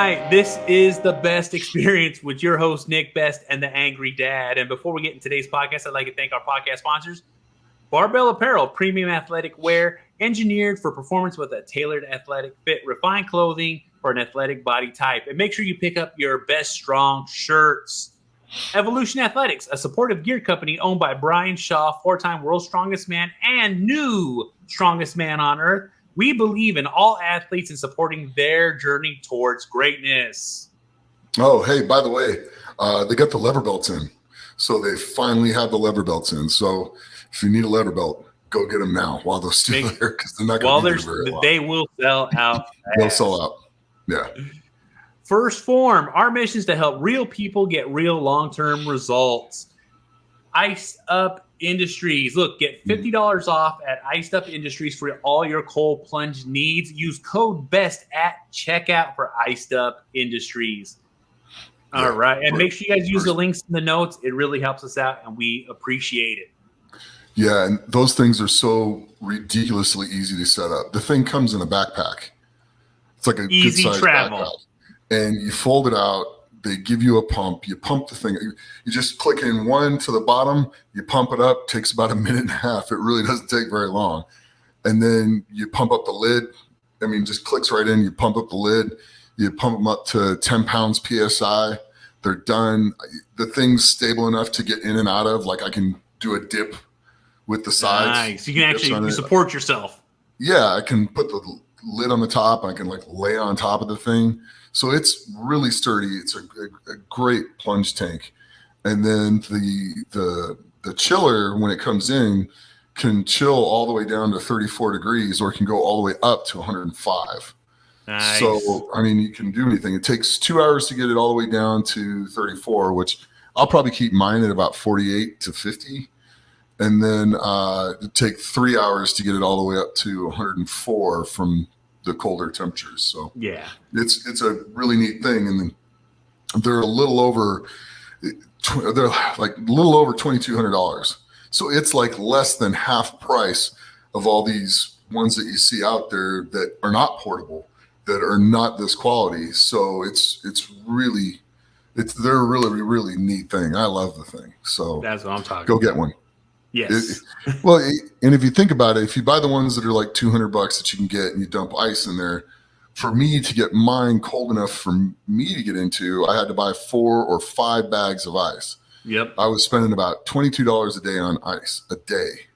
right, this is the Best Experience with your host, Nick Best and the Angry Dad. And before we get into today's podcast, I'd like to thank our podcast sponsors, Barbell Apparel, premium athletic wear, engineered for performance with a tailored athletic fit, refined clothing for an athletic body type. And make sure you pick up your best strong shirts. Evolution Athletics, a supportive gear company owned by Brian Shaw, four-time world's strongest man and new strongest man on earth. We believe in all athletes and supporting their journey towards greatness. Oh, hey, by the way, they got the lever belts in. So they finally have the lever belts in. So if you need a lever belt, go get them now while they're still there, because they're not going to be there very long. They will sell out. They'll sell out. Yeah. First Form, our mission is to help real people get real long-term results. Iced Up Industries. Look, get $50 off at Iced Up Industries for all your cold plunge needs. Use code BEST at checkout for Iced Up Industries. All right. And make sure you guys use the links in the notes. It really helps us out, and we appreciate it. Yeah, and those things are so ridiculously easy to set up. The thing comes in a backpack. It's like a easy good-sized travel. backpack. And you fold it out. They give you a pump. You pump the thing. You just click in one to the bottom. You pump it up. Takes about a minute and a half. It really doesn't take very long. And then you pump up the lid. I mean, just clicks right in. You pump up the lid. You pump them up to 10 pounds PSI. They're done. The thing's stable enough to get in and out of. Like I can do a dip with the sides. Nice. You can actually support yourself. Yeah, I can put the lid on the top. And I can like lay on top of the thing. So it's really sturdy. It's a great plunge tank. And then the chiller, when it comes in, can chill all the way down to 34 degrees, or it can go all the way up to 105. Nice. So, I mean, you can do anything. It takes 2 hours to get it all the way down to 34, which I'll probably keep mine at about 48 to 50. And then it take 3 hours to get it all the way up to 104 from the colder temperatures. So yeah, it's a really neat thing. And then they're a little over $2,200. So it's like less than half price of all these ones that you see out there that are not portable, that are not this quality. So they're a really, really neat thing. I love the thing. So that's what I'm talking about. Go get one. Yes. And if you think about it, if you buy the ones that are like $200 that you can get and you dump ice in there, for me to get mine cold enough for me to get into, I had to buy 4 or 5 bags of ice. Yep. I was spending about $22 a day on ice a day.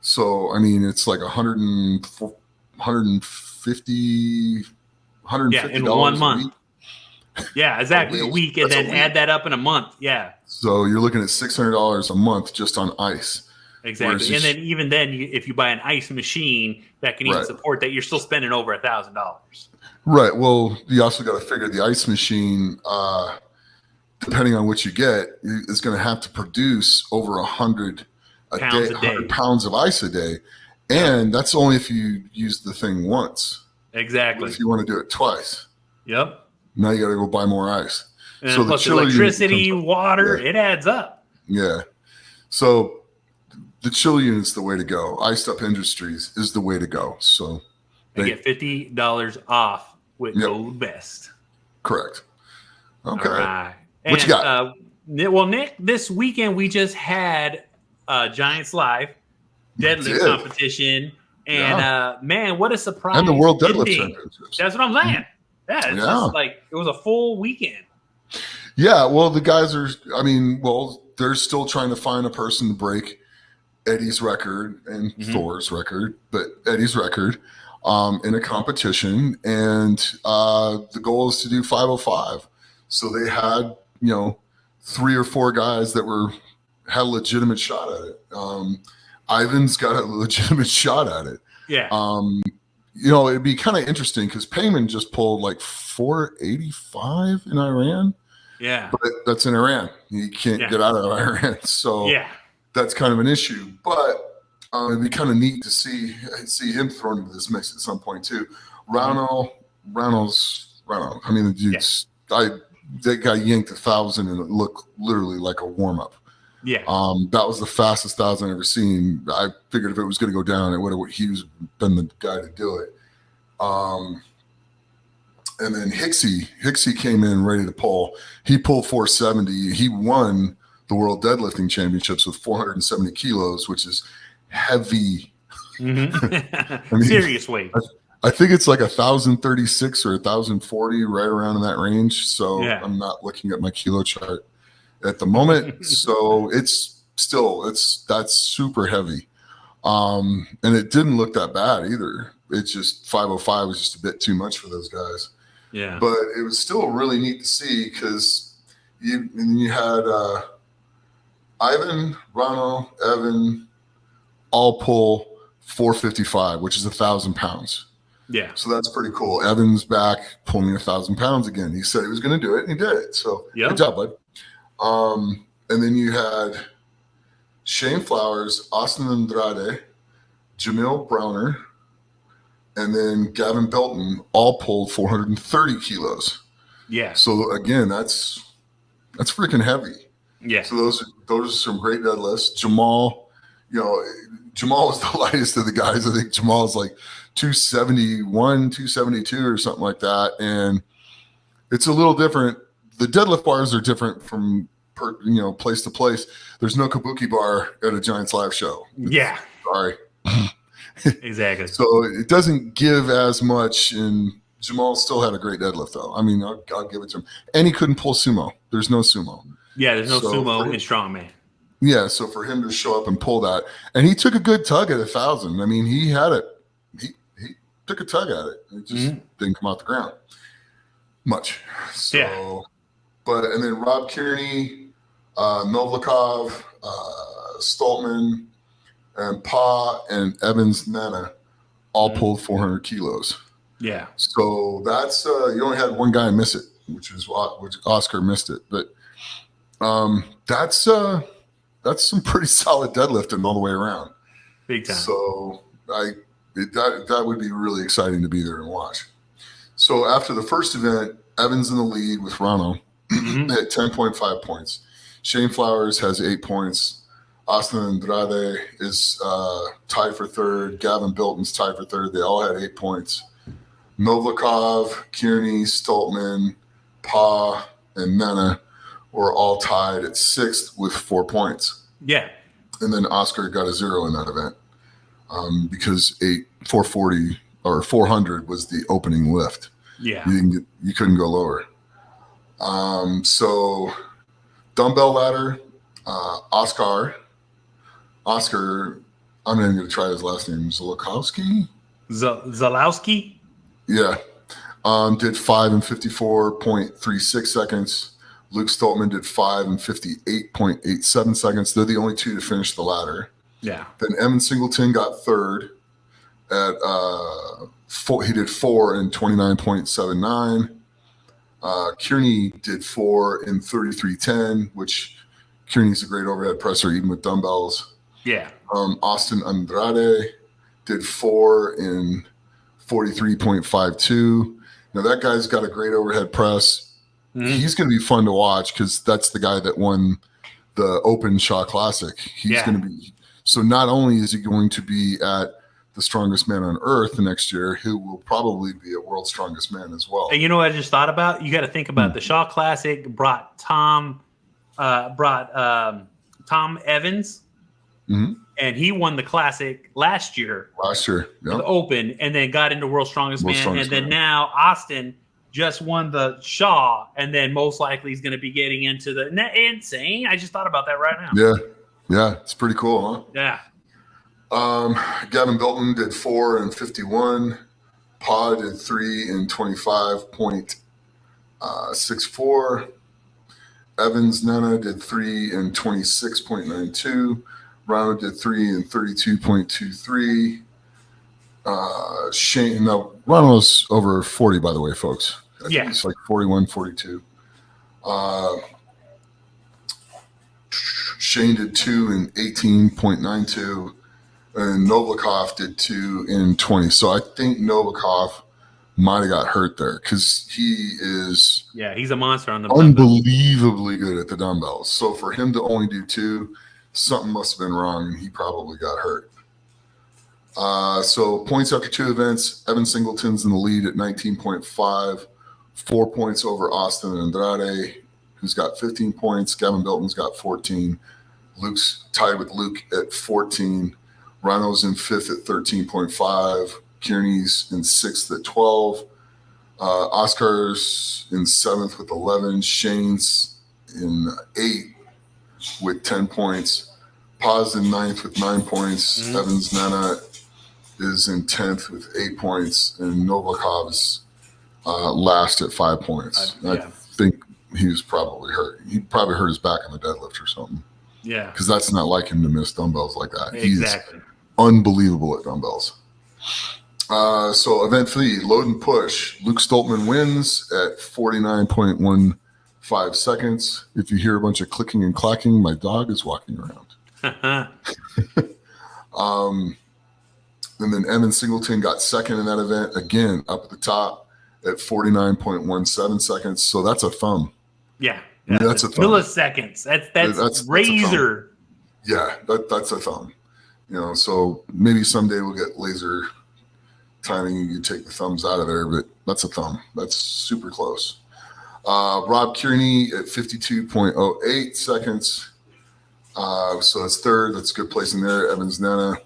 So, I mean, it's like $150 in 1 month. Yeah, exactly. A week, and then add that up in a month. Yeah. So you're looking at $600 a month just on ice. Exactly. And then even then, if you buy an ice machine that can even support that, you're still spending over $1,000. Right. Well, you also got to figure the ice machine, depending on what you get, is going to have to produce over 100 pounds of ice a day. And that's only if you use the thing once. Exactly. What if you want to do it twice? Yep. Now you got to go buy more ice. And so plus electricity, water, it adds up. Yeah. So the chill unit's the way to go. Iced Up Industries is the way to go. So they get $50 off with code BEST. Correct. Okay. All right. What you got? Well, Nick, this weekend we just had Giants Live deadlift competition. And man, what a surprise. And the World Deadlift Championship. That's what I'm saying. Yeah, it's just like it was a full weekend. Yeah, well, the guys are, they're still trying to find a person to break Eddie's record and Thor's record, but Eddie's record in a competition. And the goal is to do 505. So they had, 3 or 4 guys that had a legitimate shot at it. Ivan's got a legitimate shot at it. Yeah. It'd be kind of interesting because Payman just pulled like 485 in Iran. Yeah. But that's in Iran. You can't get out of Iran. So that's kind of an issue. But it'd be kind of neat to see him thrown into this mix at some point too. Rano. I mean, the dude's that guy yanked 1,000 and it looked literally like a warm-up. Yeah. That was the fastest 1,000 I've ever seen. I figured if it was going to go down, he was been the guy to do it. And then Hicksy came in ready to pull. He pulled 470. He won the World Deadlifting Championships with 470 kilos, which is heavy. Mm-hmm. I mean, serious weight. I think it's like 1,036 or 1,040, right around in that range. So Yeah. I'm not looking at my kilo chart at the moment. So that's super heavy. And it didn't look that bad either. It's just 505 was just a bit too much for those guys. Yeah. But it was still really neat to see because you had Ivan, Rano, Evan all pull 455, which is 1,000 pounds. Yeah. So that's pretty cool. Evan's back pulling 1,000 pounds again. He said he was going to do it, and he did it. So good job, bud. And then you had Shane Flowers, Austin Andrade, Jamil Browner, and then Gavin Belton all pulled 430 kilos. Yeah. So again, that's freaking heavy. Yeah. So those are some great deadlifts. Jamal was the lightest of the guys. I think Jamal's like 271, 272 or something like that. And it's a little different. The deadlift bars are different from place to place. There's no kabuki bar at a Giants live show. Yeah. Sorry. Exactly. So it doesn't give as much, and Jamal still had a great deadlift though. I mean, I'll give it to him. And he couldn't pull sumo. There's no sumo. Yeah, there's no sumo in strongman. Yeah, so for him to show up and pull that, and he took a good tug at 1,000. I mean, he had it. He took a tug at it. It just didn't come off the ground much. So, yeah. And then Rob Kearney, Novlikov, Stoltman, and Pa and Evans Nana all pulled 400 kilos. Yeah. So that's you only had one guy miss it, which Oscar missed it, but that's some pretty solid deadlifting all the way around. Big time. So that would be really exciting to be there and watch. So after the first event, Evans in the lead with Rano at 10.5 points. Shane Flowers has 8 points. Austin Andrade is tied for third. Gavin Bilton's tied for third. They all had 8 points. Novlikov, Kearney, Stoltman, Pa, and Nana were all tied at sixth with 4 points. Yeah. And then Oscar got a 0 in that event because 440 or 400 was the opening lift. Yeah. You couldn't go lower. So dumbbell ladder, Oscar, I'm not even going to try his last name, Zalakowski? Zalowski? Yeah. Did 5 in 54.36 seconds. Luke Stoltman did 5 in 58.87 seconds. They're the only two to finish the ladder. Yeah. Then Evan Singleton got third at he did 4 in 29.79. Kearney did 4 in 33.10, which Kearney's a great overhead presser even with dumbbells. Yeah. Austin Andrade did 4 in 43.52. Now that guy's got a great overhead press. He's going to be fun to watch because that's the guy that won the Open Shaw Classic. He's going to be. So not only is he going to be at the Strongest Man on Earth the next year, he will probably be a World's Strongest Man as well. And you know what I just thought about? You got to think about the Shaw Classic brought Tom Evans, and he won the Classic last year. The Open, and then got into World's Strongest Man, and then now Austin just won the Shaw, and then most likely he's going to be getting into the. Isn't that insane? I just thought about that right now. Yeah, it's pretty cool, huh? Yeah. Gavin Bilton did 4 in 51. Pa did 3 in 25.64. Evans Nana did 3 in 26.92. Rano did 3 in 32.23. Shane, now Rano's over 40, by the way, folks. I think it's like 41, 42. Shane did 2 in 18.92. And Novlikov did 2 in 20. So I think Novlikov might have got hurt there because he is he's a monster on the unbelievably good at the dumbbells. So for him to only do 2, something must have been wrong, and he probably got hurt. So points after 2 events, Evan Singleton's in the lead at 19.5 4 points over Austin Andrade, who's got 15 points. Gavin Belton's got 14. Luke's tied with Luke at 14. Rano's in 5th at 13.5. Kearney's in 6th at 12. Oscar's in 7th with 11. Shane's in 8 with 10 points. Paz in 9th with 9 points. Evans Nana is in 10th with 8 points. And Novakov's last at 5 points. I think he was probably hurt. He probably hurt his back on the deadlift or something. Yeah. Because that's not like him to miss dumbbells like that. Exactly. He's unbelievable at dumbbells. So event 3, load and push. Luke Stoltman wins at 49.15 seconds. If you hear a bunch of clicking and clacking, my dog is walking around. And then Evan Singleton got second in that event, again up at the top at 49.17 seconds. So that's a thumb. Yeah. That's a thumb. Milliseconds. That's razor. That's a thumb. So maybe someday we'll get laser timing and you take the thumbs out of there, but that's a thumb. That's super close. Rob Kearney at 52.08 seconds. So that's third. That's a good placing there. Evans Nana,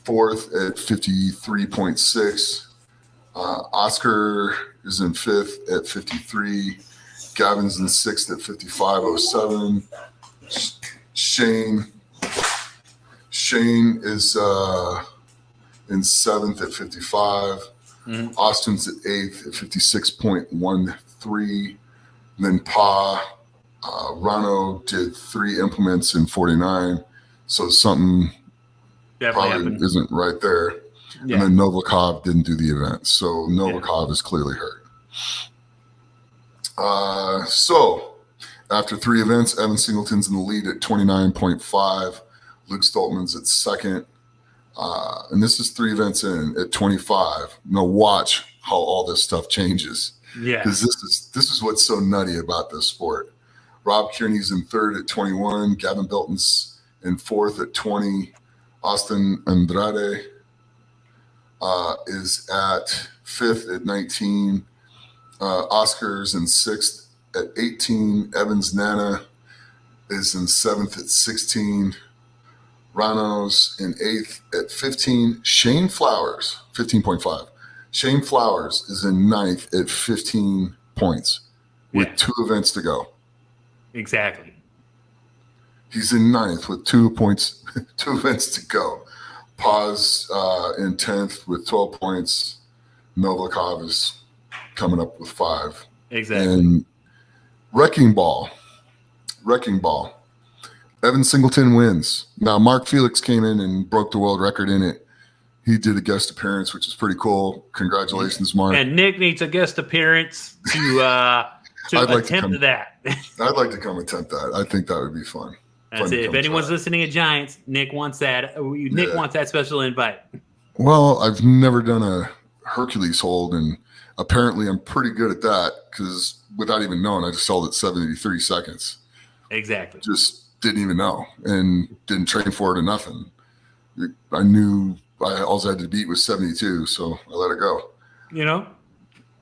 fourth at 53.6. Oscar is in 5th at 53. Gavin's in 6th at 55.07. Shane is in 7th at 55. Austin's at 8th at 56.13. Then Rano did 3 implements in 49. So something probably isn't right there. Yeah. And then Novikov didn't do the event. So Novikov is clearly hurt. So after 3 events, Evan Singleton's in the lead at 29.5. Luke Stoltman's at second. And this is 3 events in at 25. Now watch how all this stuff changes. Yeah. Because this is what's so nutty about this sport. Rob Kearney's in 3rd at 21. Gavin Belton's in 4th at 20. Austin Andrade is at 5th at 19. Oscar's in 6th at 18. Evans Nana is in 7th at 16. Rano's in 8th at 15. Shane Flowers, 15.5. Shane Flowers is in 9th at 15 points with 2 events to go. Exactly. He's in 9th with 2 points, 2 events to go. Paz in 10th with 12 points. Novikov is coming up with 5. Exactly. And Wrecking Ball. Evan Singleton wins. Now, Mark Felix came in and broke the world record in it. He did a guest appearance, which is pretty cool. Congratulations, Mark. And Nick needs a guest appearance to attempt that. I'd like to come attempt that. I think that would be fun. That's it. If anyone's listening at Giants, Nick wants that. Nick wants that special invite. Well, I've never done a Hercules hold, and apparently I'm pretty good at that because without even knowing, I just held it 73 seconds. Exactly. Just didn't even know and didn't train for it or nothing. I knew all I had to beat was 72, so I let it go.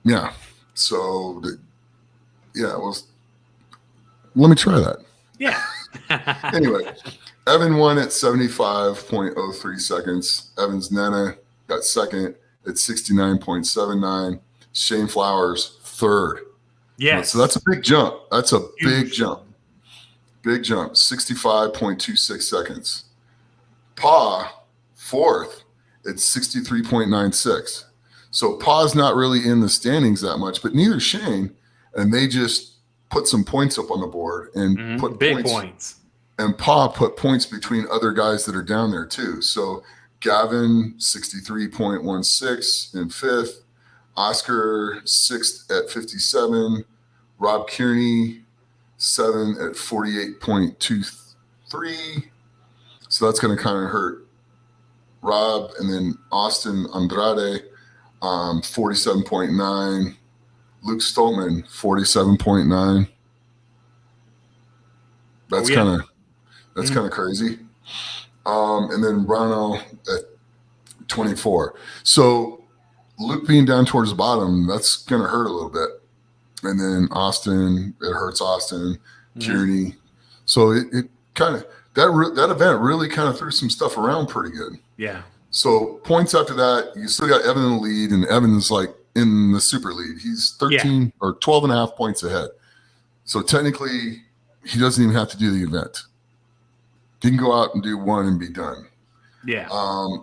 Yeah. So, well, let me try that. Yeah. Anyway, Evan won at 75.03 seconds. Evans Nana got second at 69.79. Shane Flowers third. Yes. So that's a big jump. That's a big jump. Big jump. 65.26 seconds. Pa fourth at 63.96. So Pa's not really in the standings that much, but neither Shane. And they just put some points up on the board and put big points. And Pa put points between other guys that are down there too. So Gavin 63.16 in 5th. Oscar 6th at 57. Rob Kearney 7 at 48.23. So that's going to kind of hurt Rob. And then Austin Andrade 47.9. Luke Stoltman 47.9. That's kind of crazy. And then Rano at 24. So Luke being down towards the bottom, that's going to hurt a little bit. And then Austin, it hurts Austin, Kearney. So it kind of, that event really kind of threw some stuff around pretty good. Yeah. So points after that, you still got Evan in the lead, and Evan's like in the super lead. He's 13 or 12 and a half points ahead. So technically, he doesn't even have to do the event. He can go out and do one and be done. Yeah.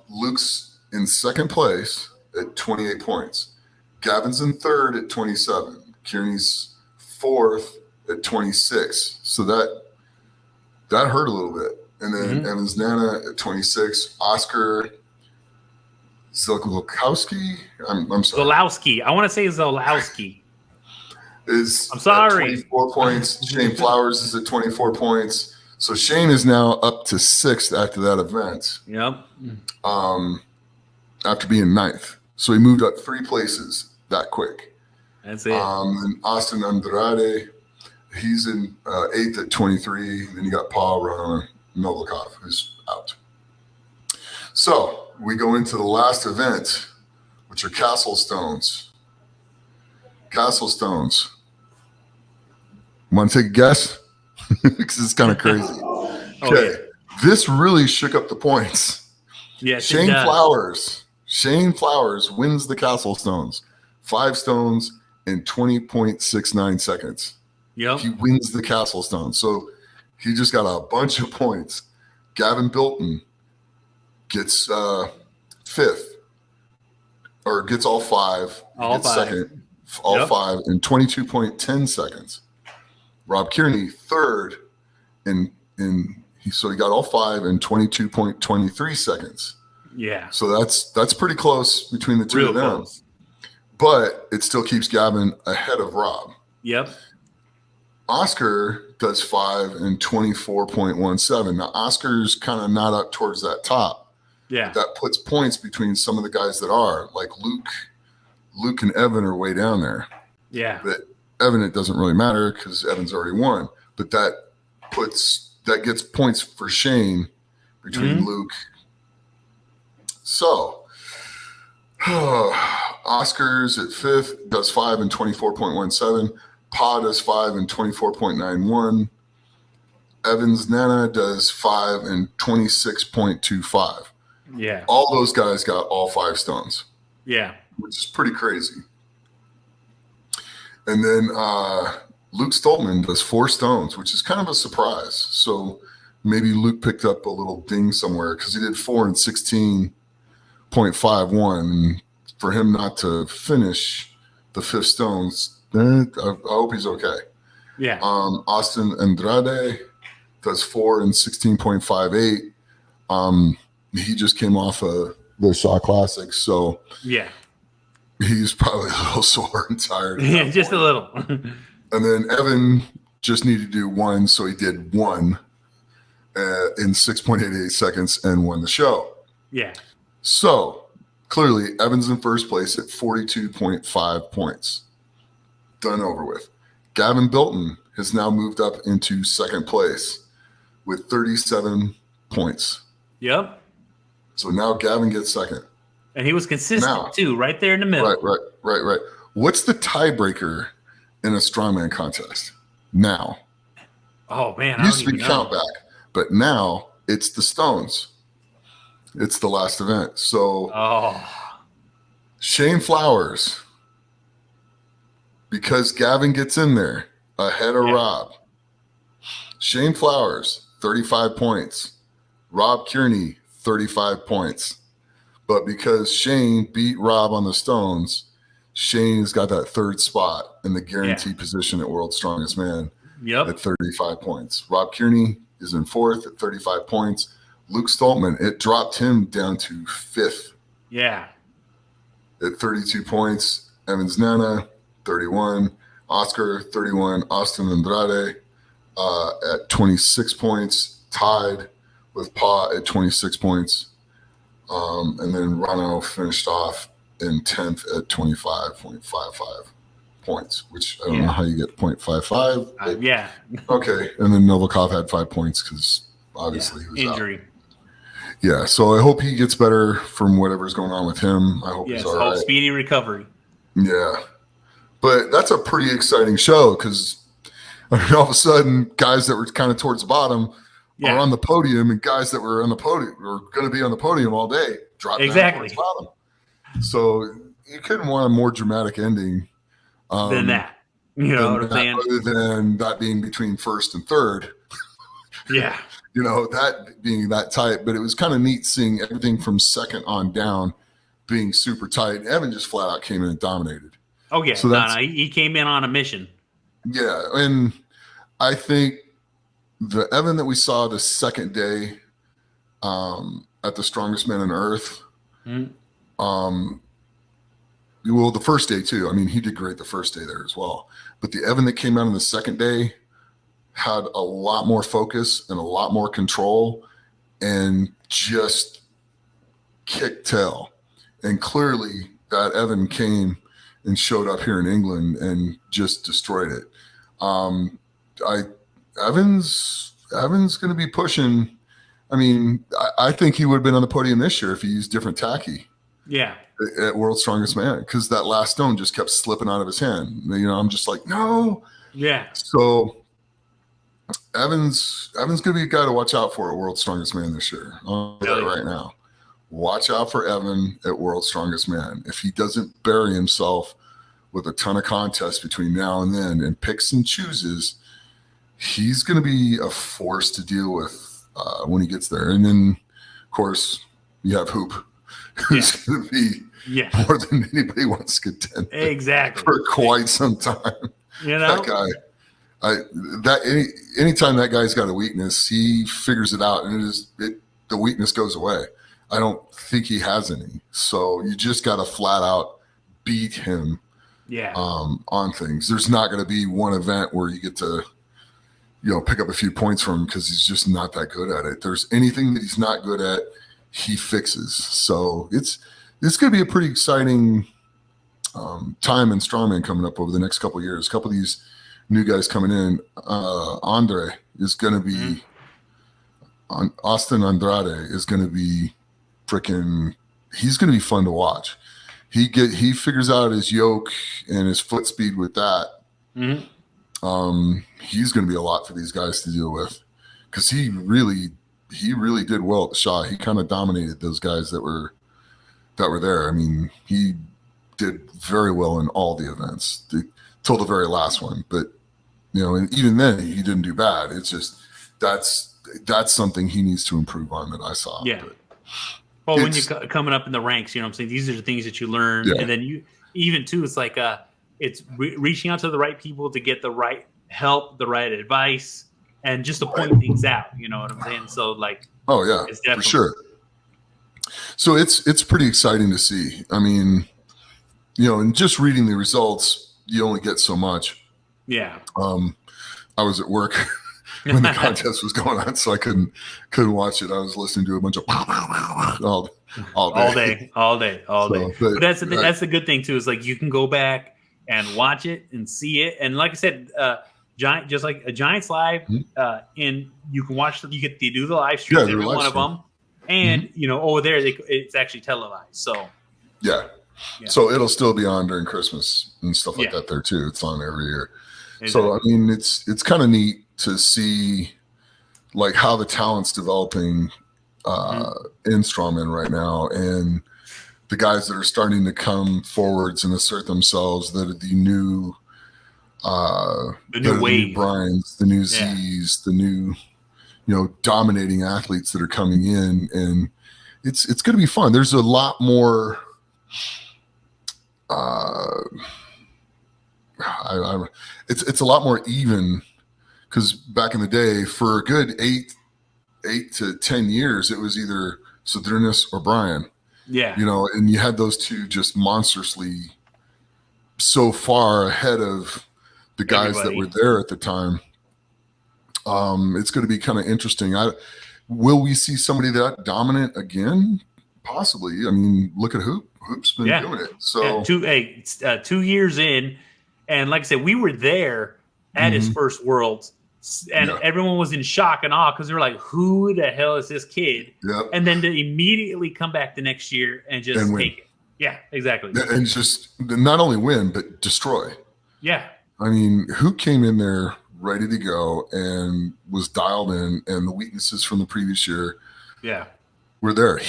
Luke's in second place at 28 points. Gavin's in third at 27. Kearney's fourth at 26. So that hurt a little bit. And then Evans Nana at 26. Oscar Zolkowski. I'm sorry. Zolowski. I want to say Zolowski. I'm sorry. 24 points. Shane Flowers is at 24 points. So Shane is now up to sixth after that event. Yep. After being ninth. So he moved up 3 places that quick. That's it. And Austin Andrade, he's in eighth at 23. Then you got Paul Novikov, who's out. So we go into the last event, which are Castle Stones. Castle Stones. Want to take a guess? Because it's kind of crazy. Okay. This really shook up the points. Yes, Shane Flowers wins the Castle Stones. 5 stones in 20.69 seconds. Yep. He wins the Castle Stones. So he just got a bunch of points. Gavin Bilton gets fifth, or gets all 5. Gets second, all 5 in 22.10 seconds. Rob Kearney third, so he got all 5 in 22.23 seconds. Yeah. So that's pretty close between the two Real of them. close. But it still keeps Gavin ahead of Rob. Yep. Oscar does 5 in 24.17. Now Oscar's kind of not up towards that top. Yeah. That puts points between some of the guys that are, like Luke and Evan are way down there. Yeah. But Evan, it doesn't really matter because Evan's already won. But that gets points for Shane between Luke. So Oscar's at fifth, does 5 in 24.17. Pa does 5 in 24.91. Evans Nana does 5 in 26.25. Yeah. All those guys got all 5 stones. Yeah. Which is pretty crazy. And then Luke Stoltman does 4 stones, which is kind of a surprise. So maybe Luke picked up a little ding somewhere because he did 4 in 16.51. And for him not to finish the 5th stones, I hope he's okay. Yeah. Austin Andrade does 4 in 16.58. He just came off of the Shaw Classic, so yeah, he's probably a little sore and tired. Yeah, just a little. And then Evan just needed to do 1, so he did 1 in 6.88 seconds and won the show. Yeah. So clearly, Evan's in first place at 42.5 points. Done over with. Gavin Bilton has now moved up into second place with 37 points. Yep. So now Gavin gets second. And he was consistent too, right there in the middle. Right. What's the tiebreaker in a strongman contest now? Oh, man. It used to be count back, but now it's the stones. It's the last event. So Shane Flowers, because Gavin gets in there ahead of Rob. Shane Flowers, 35 points. Rob Kearney, 35 points. But because Shane beat Rob on the stones, Shane has got that 3rd spot in the guaranteed position at World's Strongest Man at 35 points. Rob Kearney is in 4th at 35 points. Luke Stoltman, it dropped him down to 5th. Yeah. At 32 points. Evans Nana, 31. Oscar, 31. Austin Andrade at 26 points. Tied with Pa at 26 points. And then Rano finished off in 10th at 25.55 points, which I don't know how you get 0.55. Yeah. Okay. And then Novikov had 5 points because obviously he was injury. Out. Yeah, so I hope he gets better from whatever's going on with him. I hope he's all right. Speedy recovery. Yeah, but that's a pretty exciting show because all of a sudden, guys that were kind of towards the bottom are on the podium, and guys that were on the podium are going to be on the podium all day drop down towards the bottom. So you couldn't want a more dramatic ending than that. You know what I'm saying? Other than that being between first and third. Yeah. You know, that being that tight, but it was kind of neat seeing everything from second on down being super tight. Evan just flat out came in and dominated. Oh, yeah. So he came in on a mission. Yeah. And I think the Evan that we saw the second day at the Strongest Man on Earth, well, the first day too. I mean, he did great the first day there as well. But the Evan that came out on the second day had a lot more focus and a lot more control and just kicked tail. And clearly that Evan came and showed up here in England and just destroyed it. Evan's going to be pushing. I mean, I think he would have been on the podium this year if he used different tacky. Yeah. At World's Strongest Man, because that last stone just kept slipping out of his hand. You know, I'm just like, no. Yeah. So Evan's going to be a guy to watch out for at World's Strongest Man this year. I'll tell you right now. Watch out for Evan at World's Strongest Man. If he doesn't bury himself with a ton of contests between now and then and picks and chooses, he's going to be a force to deal with when he gets there. And then, of course, you have Hoop, who's going to be more than anybody wants to contend for quite some time. You know, that guy. Anytime that guy's got a weakness, he figures it out, and the weakness goes away. I don't think he has any. So you just got to flat out beat him on things. There's not going to be one event where you get to, you know, pick up a few points from him because he's just not that good at it. There's anything that he's not good at, he fixes. So it's going to be a pretty exciting time in strongman coming up over the next couple of years. A couple of these new guys coming in. Andre is going to be Austin Andrade is going to be freaking. He's going to be fun to watch. He figures out his yoke and his foot speed with that. He's going to be a lot for these guys to deal with because he really did well at the shot. He kind of dominated those guys that were there. I mean, he did very well in all the events till the very last one. But you know, and even then he didn't do bad. It's just that's something he needs to improve on that I saw. Yeah. Well, when you're coming up in the ranks, you know what I'm saying? These are the things that you learn. And then you even too, it's like it's reaching out to the right people to get the right help, the right advice, and just to point things out. You know what I'm saying? So like, oh yeah, for sure. So it's pretty exciting to see. I mean, you know, and just reading the results, you only get so much. Yeah. I was at work when the contest was going on, so I couldn't watch it. I was listening to a bunch of all day. So, but that's the good thing too, is like you can go back and watch it and see it. And like I said, Giant, just like a Giants Live, and you can watch. You get to do the live streams, every one of them, and you know over there it's actually televised. So so it'll still be on during Christmas and stuff like that there too. It's on every year. Exactly. So I mean, it's kind of neat to see like how the talent's developing in strongman right now, and the guys that are starting to come forwards and assert themselves, that are the new new Brians, the new Z's, the new, you know, dominating athletes that are coming in, and it's going to be fun. There's a lot more it's a lot more even, because back in the day, for a good 8 to 10 years, it was either Cedrinis or Brian. Yeah. You know, and you had those two just monstrously so far ahead of the guys that were there at the time. It's going to be kind of interesting. Will we see somebody that dominant again? Possibly. I mean, look at Hoop's been doing it. So 2 years in, and like I said, we were there at his first Worlds, And everyone was in shock and awe because they were like, who the hell is this kid? Yep. And then to immediately come back the next year and just take it. Yeah, exactly. And just not only win, but destroy. Yeah. I mean, who came in there ready to go and was dialed in, and the weaknesses from the previous year were there.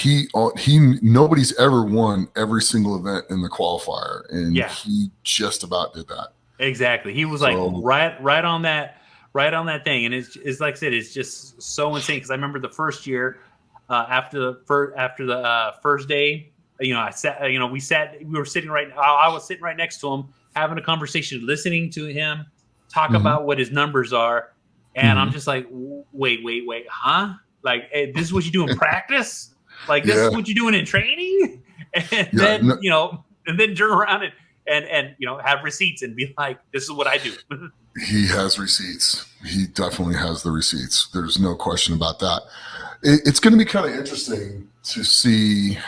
Nobody's ever won every single event in the qualifier, and he just about did that. Exactly. He was like right on that thing. And it's like I said, it's just so insane. Because I remember the first year after the first day, we were sitting I was sitting right next to him, having a conversation, listening to him talk about what his numbers are. And I'm just like, wait, huh? Like, hey, this is what you do in practice? Like, this is what you're doing in training? And then, and then turn around and have receipts and be like, this is what I do. He has receipts. He definitely has the receipts. There's no question about that. It's going to be kind of interesting to see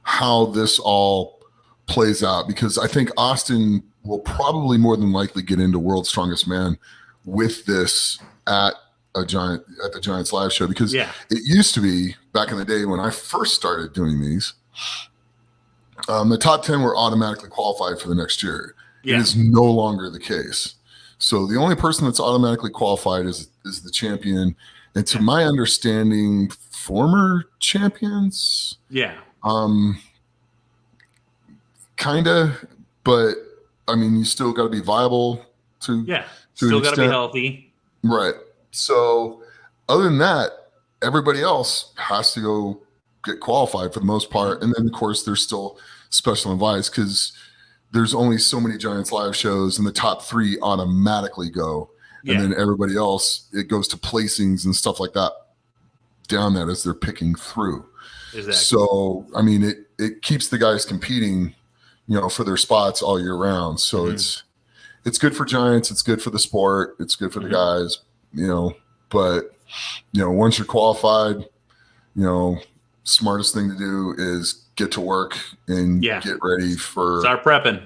how this all plays out, because I think Austin will probably more than likely get into World's Strongest Man with this at the Giants live show, because it used to be back in the day when I first started doing these, the top 10 were automatically qualified for the next year. It is no longer the case. So the only person that's automatically qualified is the champion. And to my understanding, former champions. Kind of, but I mean, you still got to be viable to still got to be healthy. Right. So other than that, everybody else has to go get qualified for the most part. And then of course there's still special invites, because there's only so many Giants live shows, and the top 3 automatically go. And then everybody else, it goes to placings and stuff like that down that as they're picking through. Exactly. So, I mean, it keeps the guys competing, for their spots all year round. So it's good for Giants. It's good for the sport. It's good for the guys, but, once you're qualified, smartest thing to do is get to work and get ready for start prepping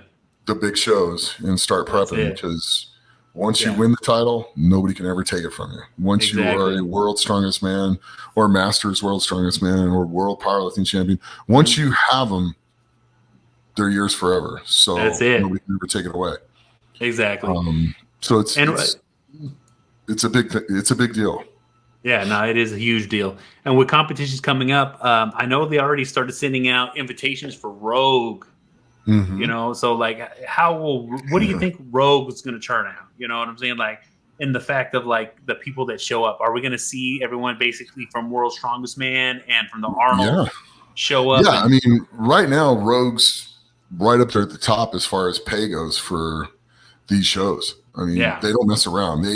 the big shows and start prepping, because once you win the title, nobody can ever take it from you. Once you are a World's Strongest Man or Masters World's Strongest Man or World Powerlifting Champion, once you have them, they're yours forever. So nobody can ever take it away. Exactly. So it's a big deal. Yeah, no, it is a huge deal. And with competitions coming up, I know they already started sending out invitations for Rogue. So like, what do you think Rogue is going to turn out? You know what I'm saying? Like, in the fact of like the people that show up, are we going to see everyone basically from World's Strongest Man and from the Arnold show up? Yeah, I mean, right now Rogue's right up there at the top as far as pay goes for these shows. I mean, they don't mess around.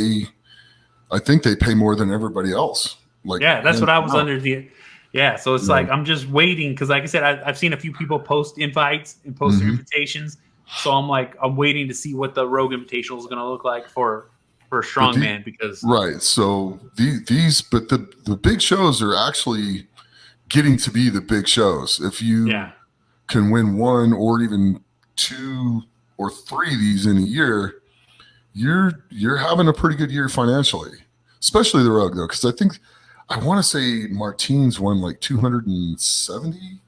I think they pay more than everybody else. Like, that's what I was under the. Yeah, so it's like I'm just waiting, because, like I said, I've seen a few people post invites and post their invitations. So I'm waiting to see what the Rogue Invitational is going to look like for strongman, because So the big shows are actually getting to be the big shows. If you can win 1 or even 2 or 3 of these in a year, you're having a pretty good year financially, especially the Rogue, though, because I want to say Martine's won like 270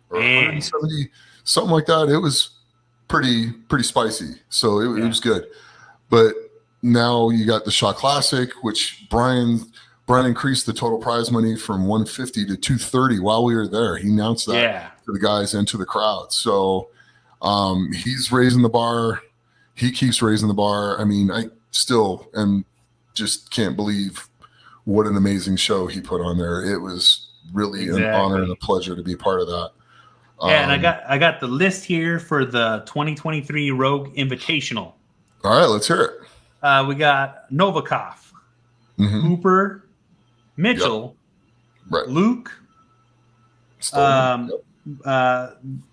or 170, something like that. It was pretty spicy, so it was good. But now you got the Shaw Classic, which Brian increased the total prize money from 150 to 230 while we were there. He announced that to the guys and to the crowd. So he's raising the bar. He keeps raising the bar. I mean, I still just can't believe what an amazing show he put on there. It was really an honor and a pleasure to be part of that. And I got the list here for the 2023 Rogue Invitational. All right, let's hear it. We got Novikov, Hooper, Mitchell, Luke,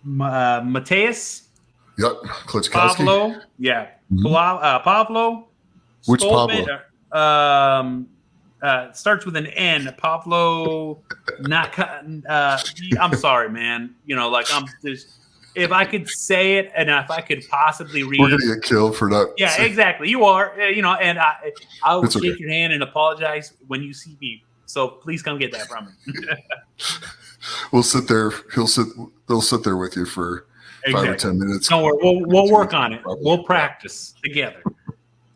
Mateus, Klitschkowski. Pavlo, Pavlo. Which Stolman, Pablo? Starts with an N. Pavlo. I'm sorry, man. if I could say it, and if I could possibly read, we're gonna get killed for that. Yeah, exactly. You are, and I will It's okay. shake your hand and apologize when you see me. So please come get that from me. We'll sit there. They'll sit there with you for 5 or 10 minutes. Don't worry. We'll work on it. We'll practice together.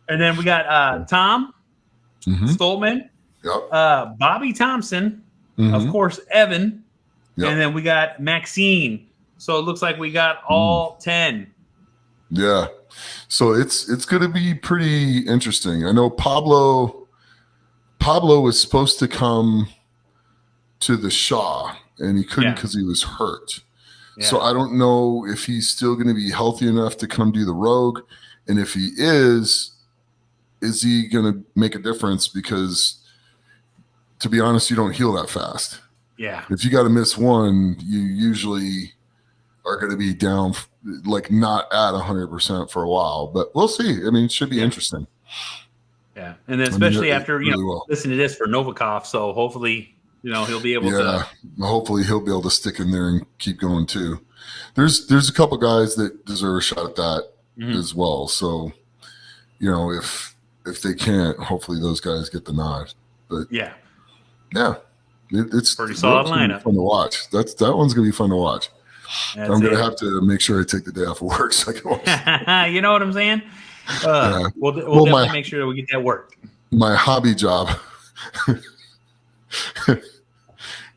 And then we got Tom Stoltman, Bobby Thompson, of course, Evan, and then we got Maxine. So it looks like we got all 10. Yeah. So it's going to be pretty interesting. I know Pablo was supposed to come to the Shaw, and he couldn't because he was hurt. Yeah. So I don't know if he's still going to be healthy enough to come do the Rogue. And if he is he going to make a difference? Because to be honest, you don't heal that fast. Yeah. If you got to miss one, you usually are going to be down, like not at 100% for a while, but we'll see. I mean, it should be interesting. Yeah. And then especially after, listen to this for Novikov. So hopefully, he'll be able to. Hopefully he'll be able to stick in there and keep going too. There's a couple guys that deserve a shot at that as well. So, if they can't, hopefully those guys get the nod. But it's pretty solid lineup. Fun to watch. That one's gonna be fun to watch. I'm gonna have to make sure I take the day off of work so I can watch. You know what I'm saying? We'll definitely make sure that we get that work. My hobby job.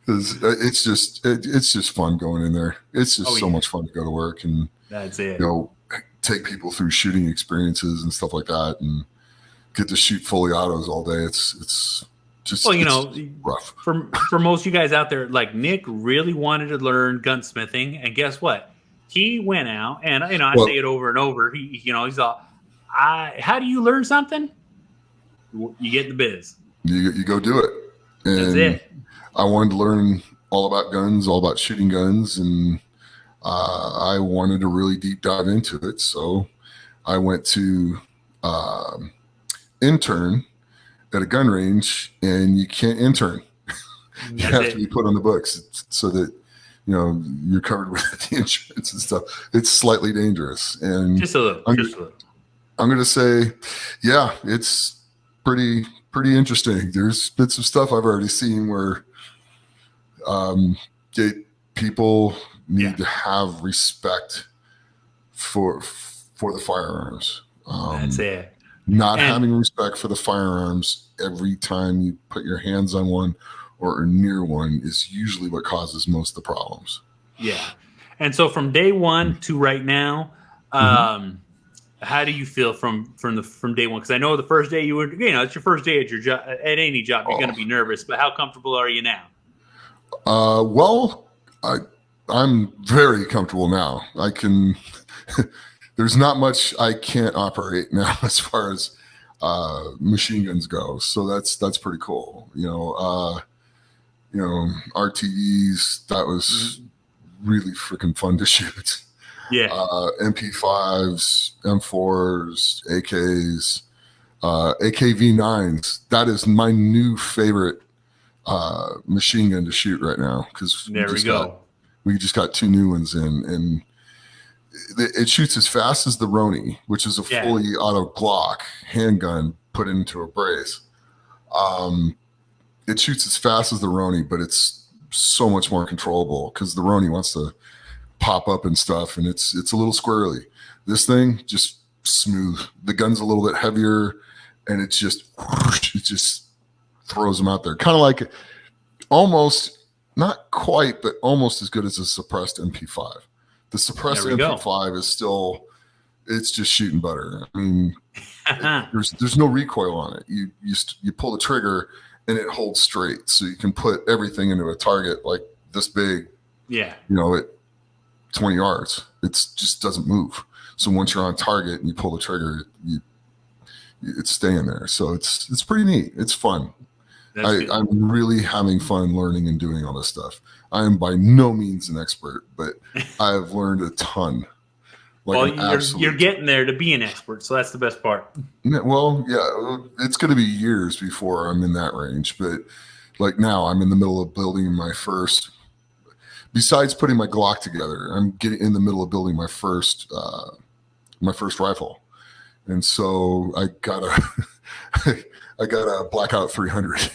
It's just fun going in there. It's just so much fun to go to work and that's it. Take people through shooting experiences and stuff like that, and get to shoot fully autos all day. It's just rough. For most of you guys out there, like Nick really wanted to learn gunsmithing, and guess what? He went out, and I say it over and over. He's all, how do you learn something? You get in the biz. You go do it. And that's it. I wanted to learn all about guns, all about shooting guns, and I wanted to really deep dive into it. So I went to intern at a gun range, and you can't intern. You have to be put on the books so that you're covered with the insurance and stuff. It's slightly dangerous, and just a little. I'm going to say, it's pretty interesting. There's been some stuff I've already seen where people need to have respect for the firearms. That's it. Having respect for the firearms every time you put your hands on one or near one is usually what causes most of the problems. Yeah. And so from day one to right now, how do you feel from day one? Because I know the first day it's your first day at your job, at any job, you're going to be nervous. But how comfortable are you now? Well, I'm very comfortable now. I can. There's not much I can't operate now as far as machine guns go. So that's pretty cool. RTEs, that was really freaking fun to shoot. Yeah. MP5s, M4s, AKs, AKV9s. That is my new favorite machine gun to shoot right now, because we just got 2 new ones in, and it shoots as fast as the Roni, which is a fully auto Glock handgun put into a brace. It shoots as fast as the Roni, but it's so much more controllable because the Roni wants to pop up and stuff, and it's a little squirrely. This thing just smooth. The gun's a little bit heavier, and it just throws them out there, kind of like almost, not quite, but almost as good as a suppressed MP5. The suppressed MP5 is still, it's just shooting butter. I mean, there's no recoil on it. You pull the trigger and it holds straight, so you can put everything into a target like this big. Yeah. At 20 yards, it just doesn't move. So once you're on target and you pull the trigger, it's staying there. So it's pretty neat. It's fun. I'm really having fun learning and doing all this stuff. I am by no means an expert, but I have learned a ton. You're getting there to be an expert, so that's the best part. Well, it's going to be years before I'm in that range, but like now I'm in the middle of building my first besides putting my Glock together, I'm getting in the middle of building my first rifle. And so I got a Blackout 300.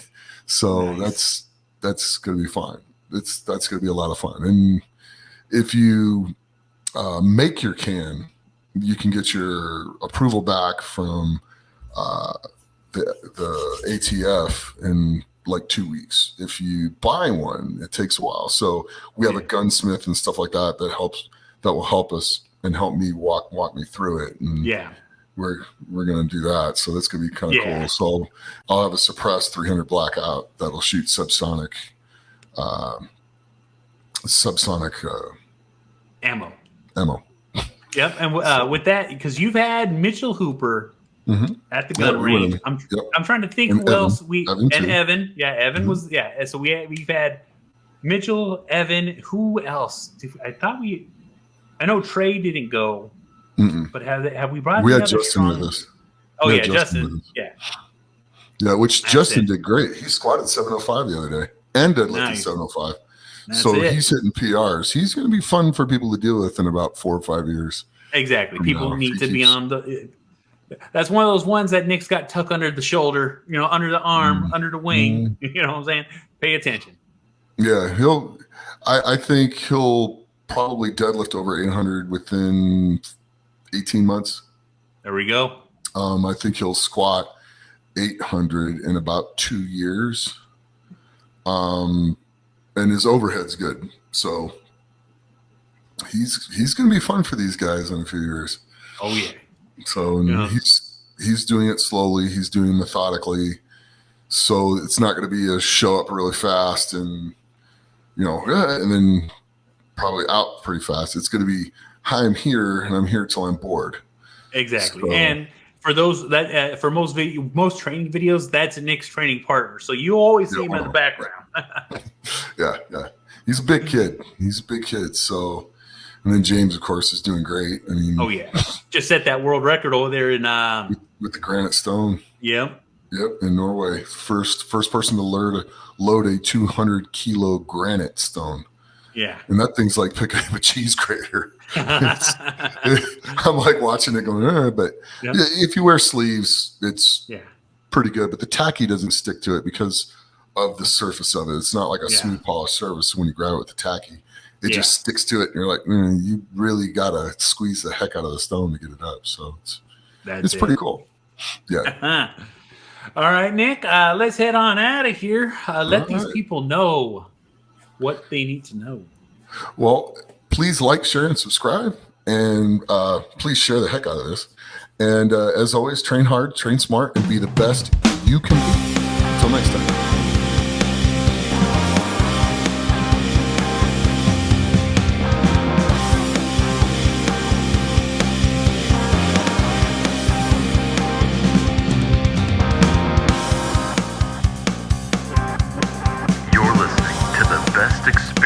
So Nice. that's going to be fun. That's going to be a lot of fun. And if you make your can, you can get your approval back from the ATF in like 2 weeks. If you buy one, it takes a while. So we have a gunsmith and stuff like that that will help us and help me walk me through it. And we're going to do that. So that's going to be kind of cool. So I'll have a suppressed 300 Blackout that'll shoot subsonic ammo. Yep. And with that, because you've had Mitchell Hooper at the gun range. I'm trying to think who else Evan. Yeah, Evan was So we've had Mitchell, Evan. Who else? I know Trey didn't go, but have we brought? We had Justin with us. Oh yeah, Justin. Yeah, which Justin did great. He squatted 705 the other day and deadlifted 705. So he's hitting PRs. He's going to be fun for people to deal with in about 4 or 5 years. Exactly. People need to be on that's one of those ones that Nick's got tucked under the shoulder, under the arm, under the wing. You know what I'm saying? Pay attention. Yeah, I think he'll probably deadlift over 800 within 18 months. There we go. I think he'll squat 800 in about 2 years. And his overhead's good. So he's going to be fun for these guys in a few years. Oh yeah. So he's doing it slowly. He's doing it methodically. So it's not going to be a show up really fast and and then probably out pretty fast. It's going to be, hi, I'm here and I'm here till I'm bored. Exactly. So, and for those that for most training videos, that's Nick's training partner. So you always see him in the background. Yeah. He's a big kid. So, and then James, of course, is doing great. I mean, oh yeah, just set that world record over there in with the granite stone. Yep, in Norway, first person to load a 200 kilo granite stone. Yeah, and that thing's like picking up a cheese grater. I'm like watching it going, but if you wear sleeves, it's pretty good. But the tacky doesn't stick to it because of the surface of it. It's not like a smooth polished surface. When you grab it with the tacky, it just sticks to it, and you're like, you really gotta squeeze the heck out of the stone to get it up. So it's pretty cool. Yeah. All right, Nick. Let's head on out of here. Let these people know what they need to know. Well, please like, share, and subscribe, and please share the heck out of this. And as always, train hard, train smart, and be the best you can be. Until next time. You're listening to the best experience